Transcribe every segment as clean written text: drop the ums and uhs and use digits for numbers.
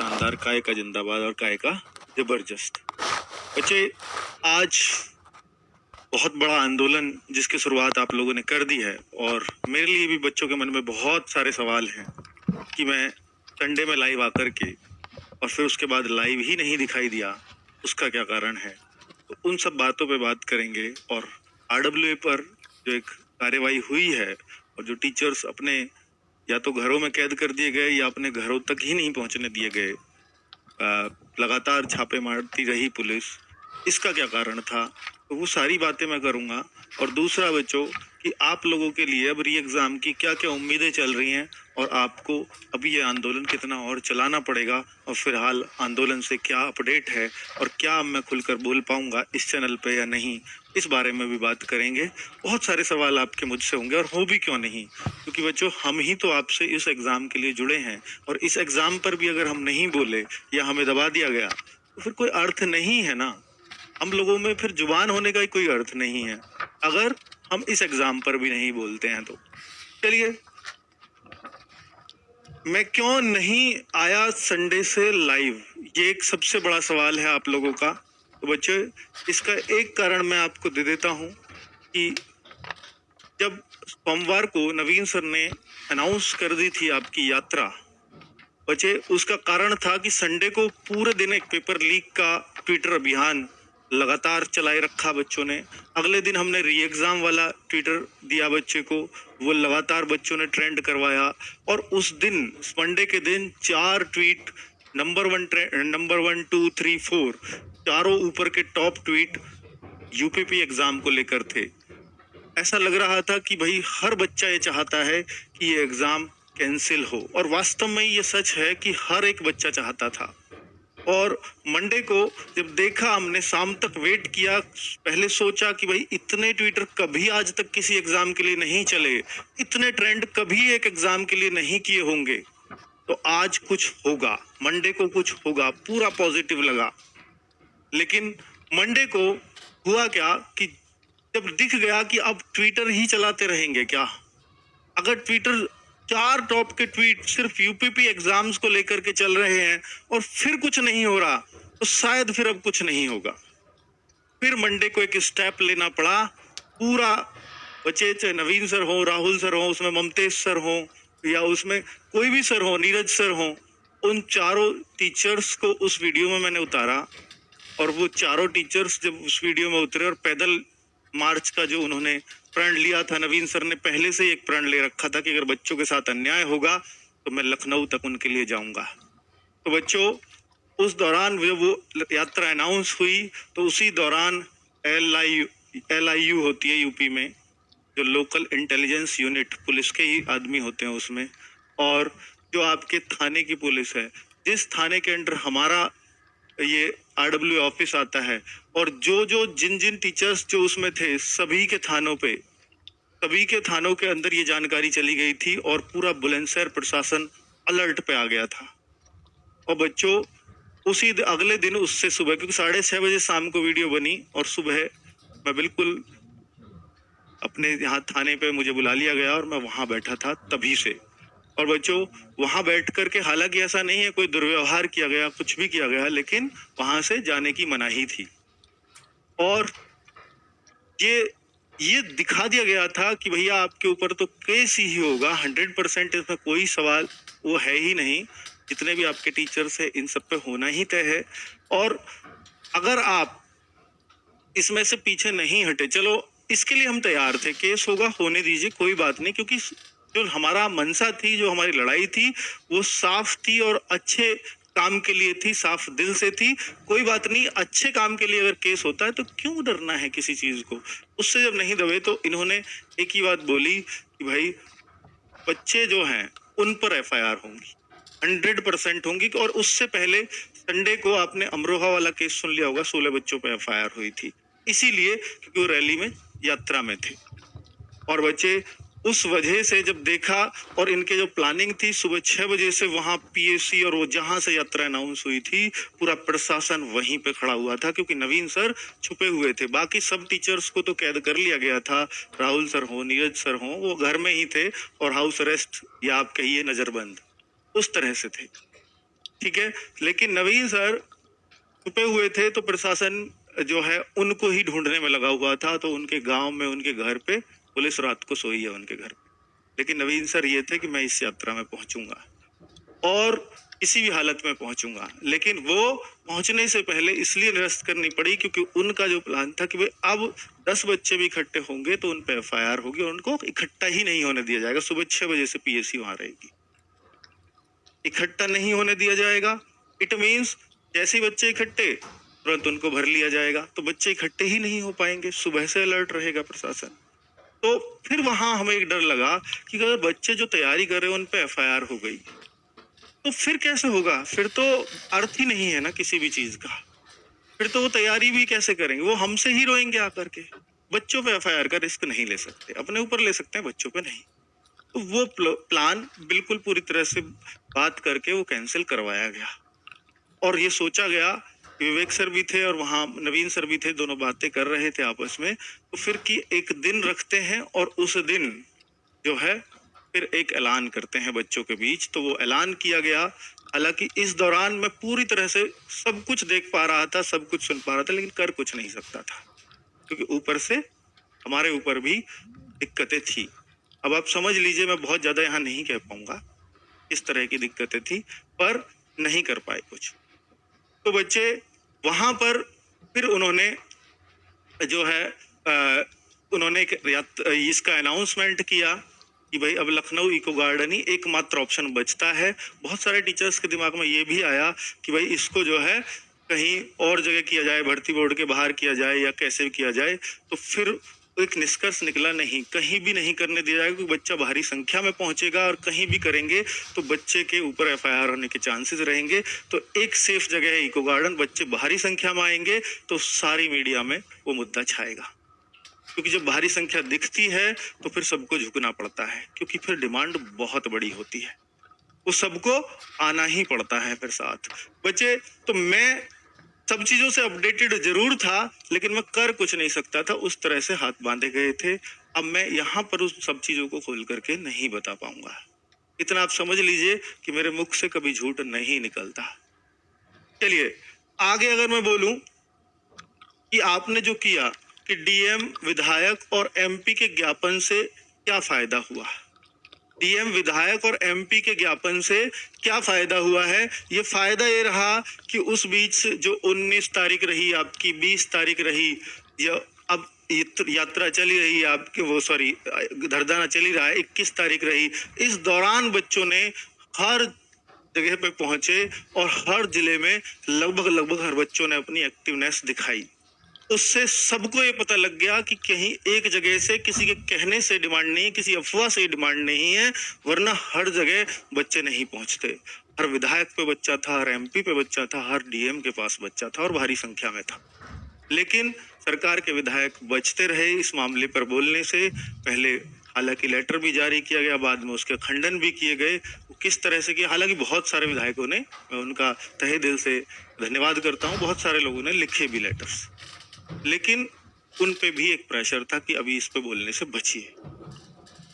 शानदार, काय का जिंदाबाद और काय का जबरदस्त। बच्चे, आज बहुत बड़ा आंदोलन जिसकी शुरुआत आप लोगों ने कर दी है और मेरे लिए भी बच्चों के मन में बहुत सारे सवाल हैं कि मैं संडे में लाइव आकर के और फिर उसके बाद लाइव ही नहीं दिखाई दिया, उसका क्या कारण है। तो उन सब बातों पे बात करेंगे और आरडब्ल्यूए पर जो एक कार्यवाही हुई है और जो टीचर्स अपने या तो घरों में कैद कर दिए गए या अपने घरों तक ही नहीं पहुंचने दिए गए, लगातार छापे मारती रही पुलिस, इसका क्या कारण था, तो वो सारी बातें मैं करूंगा। और दूसरा बच्चों कि आप लोगों के लिए अब री एग्जाम की क्या क्या उम्मीदें चल रही हैं और आपको अभी ये आंदोलन कितना और चलाना पड़ेगा और फिलहाल आंदोलन से क्या अपडेट है और क्या अब मैं खुलकर बोल पाऊंगा इस चैनल पे या नहीं, इस बारे में भी बात करेंगे। बहुत सारे सवाल आपके मुझसे होंगे और हो भी क्यों नहीं, क्योंकि बच्चों हम ही तो आपसे इस एग्जाम के लिए जुड़े हैं और इस एग्जाम पर भी अगर हम नहीं बोले या हमें दबा दिया गया तो फिर कोई अर्थ नहीं है ना। हम लोगों में फिर जुबान होने का ही कोई अर्थ नहीं है अगर हम इस एग्जाम पर भी नहीं बोलते हैं। तो चलिए, मैं क्यों नहीं आया संडे से लाइव, ये एक सबसे बड़ा सवाल है आप लोगों का। तो बच्चे, इसका एक कारण मैं आपको दे देता हूं कि जब सोमवार को नवीन सर ने अनाउंस कर दी थी आपकी यात्रा, बच्चे उसका कारण था कि संडे को पूरे दिन एक पेपर लीक का ट्विटर अभियान लगातार चलाए रखा बच्चों ने। अगले दिन हमने री एग्जाम वाला ट्विटर दिया बच्चे को, वो लगातार बच्चों ने ट्रेंड करवाया और उस दिन मंडे के दिन 4 ट्वीट नंबर 1 2 3 4 चारों ऊपर के टॉप ट्वीट यूपीपी एग्जाम को लेकर थे। ऐसा लग रहा था कि भाई हर बच्चा ये चाहता है कि ये एग्जाम कैंसिल हो और वास्तव में ये सच है कि हर एक बच्चा चाहता था। और मंडे को जब देखा हमने, शाम तक वेट किया, पहले सोचा कि भाई इतने ट्विटर कभी आज तक किसी एग्जाम के लिए नहीं चले, इतने ट्रेंड कभी एक एग्जाम के लिए नहीं किए होंगे, तो आज कुछ होगा, मंडे को कुछ होगा, पूरा पॉजिटिव लगा। लेकिन मंडे को हुआ क्या कि जब दिख गया कि अब ट्विटर ही चलाते रहेंगे क्या, अगर ट्विटर 4 टॉप के ट्वीट सिर्फ यूपीपी एग्जाम्स को लेकर के चल रहे हैं और फिर कुछ नहीं हो रहा, तो शायद फिर अब कुछ नहीं होगा। फिर मंडे को एक स्टेप लेना पड़ा, पूरा बच्चे, चाहे नवीन सर हो, राहुल सर हो, उसमें ममतेज सर हो या उसमें कोई भी सर हो, नीरज सर हो, उन चारों टीचर्स को उस वीडियो में मैंने उतारा और वो चारों टीचर्स जब उस वीडियो में उतरे और पैदल मार्च का जो उन्होंने प्रण लिया था, नवीन सर ने पहले से एक प्रण ले रखा था कि अगर बच्चों के साथ अन्याय होगा तो मैं लखनऊ तक उनके लिए जाऊंगा। तो बच्चों, उस दौरान जब वो यात्रा अनाउंस हुई तो उसी दौरान LIU होती है यूपी में, जो लोकल इंटेलिजेंस यूनिट, पुलिस के ही आदमी होते हैं उसमें, और जो आपके थाने की पुलिस है, जिस थाने के अंडर हमारा ये आरडब्ल्यू ऑफिस आता है, और जिन जिन टीचर्स जो उसमें थे, सभी के थानों के अंदर ये जानकारी चली गई थी और पूरा बुलंदशहर प्रशासन अलर्ट पे आ गया था। और बच्चों, उसी अगले दिन उससे सुबह, क्योंकि 6:30 बजे शाम को वीडियो बनी और सुबह मैं बिल्कुल अपने यहाँ थाने पे मुझे बुला लिया गया और मैं वहां बैठा था तभी से। और बच्चों, वहां बैठ करके हालांकि ऐसा नहीं है कोई दुर्व्यवहार किया गया, कुछ भी किया गया, लेकिन वहां से जाने की मनाही थी और ये दिखा दिया गया था कि भैया आपके ऊपर तो केस ही होगा, 100%, इसमें कोई सवाल वो है ही नहीं। जितने भी आपके टीचर्स है इन सब पे होना ही तय है और अगर आप इसमें से पीछे नहीं हटे, चलो इसके लिए हम तैयार थे, केस होगा, होने दीजिए, कोई बात नहीं, क्योंकि जो हमारा मनसा थी, जो हमारी लड़ाई थी, वो साफ थी और अच्छे काम के लिए थी, साफ दिल से थी। कोई बात नहीं, अच्छे काम के लिए अगर केस होता है तो क्यों डरना है किसी चीज को। उससे जब नहीं दबे तो इन्होंने एक ही बात बोली कि भाई बच्चे जो हैं उन पर FIR होंगी, 100% होंगी। और उससे पहले संडे को आपने अमरोहा वाला केस सुन लिया होगा, 16 बच्चों पर FIR हुई थी, इसीलिए क्योंकि वो रैली में, यात्रा में थे। और बच्चे उस वजह से जब देखा और इनके जो प्लानिंग थी, सुबह 6 बजे से वहां PAC और वो जहां से यात्रा अनाउंस हुई थी, पूरा प्रशासन वहीं पे खड़ा हुआ था, क्योंकि नवीन सर छुपे हुए थे। बाकी सब टीचर्स को तो कैद कर लिया गया था, राहुल सर हो, नीरज सर हो, वो घर में ही थे और हाउस अरेस्ट या आप कहिए नजरबंद, उस तरह से थे। ठीक है। लेकिन नवीन सर छुपे हुए थे, तो प्रशासन जो है उनको ही ढूंढने में लगा हुआ था। तो उनके गांव में, उनके घर पे पुलिस रात को सोई है उनके घर पे। लेकिन नवीन सर ये थे कि मैं इस यात्रा में पहुंचूंगा और किसी भी हालत में पहुंचूंगा। लेकिन वो पहुंचने से पहले इसलिए निरस्त करनी पड़ी क्योंकि उनका जो प्लान था कि भाई अब 10 बच्चे भी इकट्ठे होंगे तो उन पे एफआईआर होगी और उनको इकट्ठा ही नहीं होने दिया जाएगा। सुबह 6 बजे से पीएससी वहां रहेगी, इकट्ठा नहीं होने दिया जाएगा। इट मीन्स जैसे ही बच्चे इकट्ठे, तुरंत उनको भर लिया जाएगा। तो बच्चे इकट्ठे ही नहीं हो पाएंगे, सुबह से अलर्ट रहेगा प्रशासन। तो फिर वहां हमें एक डर लगा कि अगर बच्चे जो तैयारी कर रहे हैं उन पे एफआईआर हो गई तो फिर कैसे होगा? फिर तो अर्थ ही नहीं है ना किसी भी चीज का। फिर तो वो तैयारी भी कैसे करेंगे? वो हमसे ही रोएंगे आकर के। बच्चों पे एफआईआर का रिस्क नहीं ले सकते, अपने ऊपर ले सकते हैं, बच्चों पे नहीं। तो वो प्लान बिल्कुल पूरी तरह से बात करके वो कैंसिल करवाया गया। और ये सोचा गया, विवेक सर भी थे और वहां नवीन सर भी थे, दोनों बातें कर रहे थे आपस में। तो फिर कि एक दिन रखते हैं और उस दिन जो है फिर एक ऐलान करते हैं बच्चों के बीच। तो वो ऐलान किया गया। हालांकि इस दौरान मैं पूरी तरह से सब कुछ देख पा रहा था, सब कुछ सुन पा रहा था, लेकिन कर कुछ नहीं सकता था क्योंकि ऊपर से हमारे ऊपर भी दिक्कतें थी। अब आप समझ लीजिए, मैं बहुत ज्यादा यहाँ नहीं कह पाऊंगा इस तरह की दिक्कतें थी, पर नहीं कर पाए कुछ। तो बच्चे वहां पर फिर उन्होंने जो है उन्होंने इसका अनाउंसमेंट किया कि भाई अब लखनऊ इको गार्डन ही एकमात्र ऑप्शन बचता है। बहुत सारे टीचर्स के दिमाग में ये भी आया कि भाई इसको जो है कहीं और जगह किया जाए, भर्ती बोर्ड के बाहर किया जाए या कैसे भी किया जाए। तो फिर एक निष्कर्ष निकला, नहीं, कहीं भी नहीं करने दिया जाएगा क्योंकि बच्चा भारी संख्या में पहुंचेगा और कहीं भी करेंगे तो बच्चे के ऊपर एफआईआर होने के चांसेस रहेंगे। तो एक सेफ जगह है इको गार्डन। बच्चे भारी संख्या में आएंगे तो सारी मीडिया में वो मुद्दा छाएगा, क्योंकि जब भारी संख्या दिखती है तो फिर सबको झुकना पड़ता है, क्योंकि फिर डिमांड बहुत बड़ी होती है, वो सबको आना ही पड़ता है फिर साथ। बच्चे, तो मैं सब चीजों से अपडेटेड जरूर था, लेकिन मैं कर कुछ नहीं सकता था, उस तरह से हाथ बांधे गए थे। अब मैं यहाँ पर उस सब चीजों को खोल करके नहीं बता पाऊंगा। इतना आप समझ लीजिए कि मेरे मुख से कभी झूठ नहीं निकलता। चलिए आगे अगर मैं बोलूं कि आपने जो किया कि डीएम, विधायक और एमपी के ज्ञापन से क्या फायदा हुआ, डीएम, विधायक और एमपी के ज्ञापन से क्या फायदा हुआ है? ये फायदा ये रहा कि उस बीच जो 19 तारीख रही आपकी, 20 तारीख रही, या अब यात्रा चली रही है आपकी, वो सॉरी धरना चली रहा है, 21 तारीख रही। इस दौरान बच्चों ने हर जगह पे पहुंचे और हर जिले में लगभग हर बच्चों ने अपनी एक्टिवनेस दिखाई। उससे सबको ये पता लग गया कि कहीं एक जगह से किसी के कहने से डिमांड नहीं, किसी अफवाह से डिमांड नहीं है, वरना हर जगह बच्चे नहीं पहुंचते। हर विधायक पे बच्चा था, हर एमपी पे बच्चा था, हर डीएम के पास बच्चा था और भारी संख्या में था। लेकिन सरकार के विधायक बचते रहे इस मामले पर बोलने से। पहले हालांकि लेटर भी जारी किया गया, बाद में उसके खंडन भी किए गए। किस तरह से किया, हालांकि बहुत सारे विधायकों ने, मैं उनका तहे दिल से धन्यवाद करता हूँ, बहुत सारे लोगों ने लिखे भी लेटर्स, लेकिन उन पे भी एक प्रेशर था कि अभी इस पे बोलने से बचिए।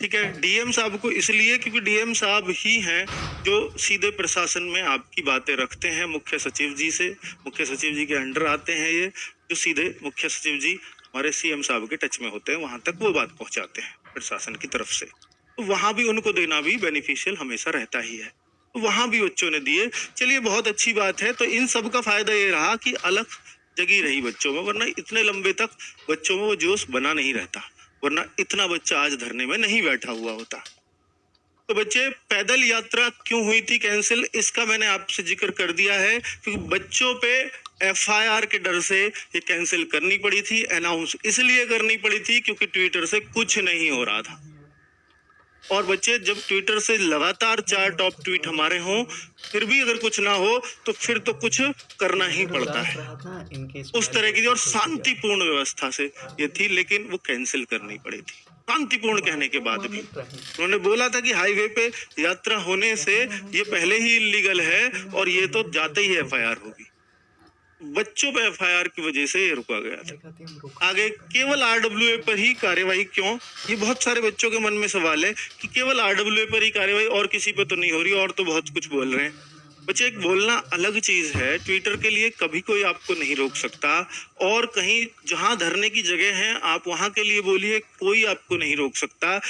ठीक है, डीएम साहब को इसलिए क्योंकि डीएम साहब ही हैं जो सीधे प्रशासन में आपकी बातें रखते हैं। मुख्य सचिव जी से, मुख्य सचिव जी के अंडर आते हैं ये, जो सीधे मुख्य सचिव जी हमारे सीएम साहब के टच में होते हैं, वहां तक वो बात पहुंचाते हैं प्रशासन की तरफ से। तो वहां भी उनको देना भी बेनिफिशियल हमेशा रहता ही है, तो वहां भी बच्चों ने दिए। चलिए बहुत अच्छी बात है। तो इन सब का फायदा ये रहा कि अलग जगी रही बच्चों में, वरना इतने लंबे तक बच्चों में वो जोश बना नहीं रहता, वरना इतना बच्चा आज धरने में नहीं बैठा हुआ होता। तो बच्चे, पैदल यात्रा क्यों हुई थी कैंसिल, इसका मैंने आपसे जिक्र कर दिया है, क्योंकि बच्चों पे एफआईआर के डर से ये कैंसिल करनी पड़ी थी। अनाउंस इसलिए करनी पड़ी थी क्योंकि ट्विटर से कुछ नहीं हो रहा था। और बच्चे, जब ट्विटर से लगातार 4 टॉप ट्वीट हमारे हों, फिर भी अगर कुछ ना हो तो फिर तो कुछ करना ही पड़ता है। उस तरह की और शांतिपूर्ण व्यवस्था से ये थी, लेकिन वो कैंसिल करनी पड़ी थी शांतिपूर्ण कहने के बाद भी। उन्होंने बोला था कि हाईवे पे यात्रा होने से ये पहले ही इलीगल है और ये तो जाते ही एफआईआर होगी। बच्चों पे एफआईआर की वजह से ये रुका गया था। आगे केवल आरडब्ल्यूए पर ही कार्यवाही क्यों, ये बहुत सारे बच्चों के मन में सवाल है कि केवल आरडब्ल्यूए पर ही कार्यवाही, और किसी पे तो नहीं हो रही, और तो बहुत कुछ बोल रहे हैं। बच्चे एक बोलना अलग चीज है, ट्विटर के लिए कभी कोई आपको नहीं रोक सकता, और कहीं जहां धरने की जगह है आप वहां के लिए बोलिए, कोई आपको नहीं रोक सकता।